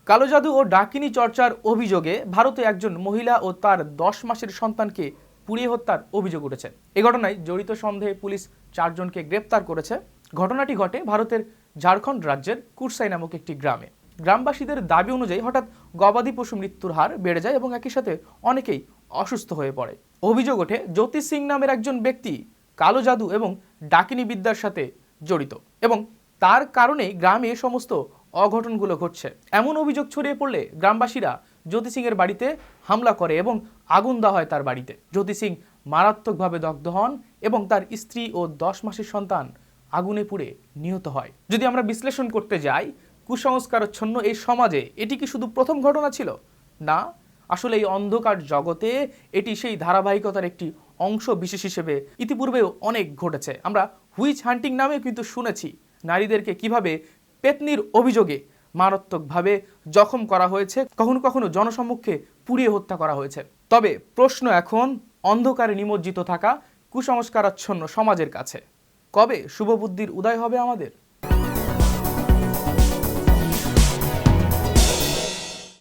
কালো জাদু ও ডাকিনী চর্চার অভিযোগে ভারতে একজন মহিলা ও তার 10 মাসের সন্তানকে পুড়িয়ে হত্যার অভিযোগ উঠেছে। এই ঘটনায় জড়িত সন্দেহে পুলিশ 4 জনকে গ্রেপ্তার করেছে। ঘটনাটি ঘটে ভারতের ঝাড়খণ্ড রাজ্যের কুরসাই নামক একটি গ্রামে। গ্রামবাসীদের দাবি অনুযায়ী হঠাৎ গবাদি পশু মৃত্যুর হার বেড়ে যায় এবং একই সাথে অনেকেই অসুস্থ হয়ে পড়ে। অভিযোগ ওঠে জ্যোতি সিং নামের একজন ব্যক্তি কালো জাদু এবং ডাকিনী বিদ্যার সাথে জড়িত এবং তার কারণেই গ্রামে এ সমস্ত অঘটনগুলো ঘটছে। এমন অভিযোগ ছড়িয়ে পড়লে গ্রামবাসীরা জ্যোতি সিং এর বাড়িতে হামলা করে এবং আগুন দেওয়া হয় তার বাড়িতে। জ্যোতি সিং মারাত্মকভাবে দগ্ধ হন এবং তার স্ত্রী ও 10 মাসের সন্তান আগুনে পুড়ে নিহত হয়। যদি আমরা বিশ্লেষণ করতে যাই, কুসংস্কারাচ্ছন্ন এই সমাজে এটি কি শুধু প্রথম ঘটনা ছিল? না, আসলে এই অন্ধকার জগতে এটি সেই ধারাবাহিকতার একটি অংশ বিশেষ হিসেবে ইতিপূর্বেও অনেক ঘটেছে। আমরা হুইচ হান্টিং নামেও কিন্তু শুনেছি নারীদেরকে কিভাবে পেতনির অভিযোগে মারাত্মকভাবে জখম করা হয়েছে, কখনো কখনো জনসম্মুখে পুড়িয়ে হত্যা করা হয়েছে। তবে প্রশ্ন এখন অন্ধকারে নিমজ্জিত থাকা কুসংস্কারাচ্ছন্ন সমাজের কাছে, কবে শুভবুদ্ধির উদয় হবে আমাদের?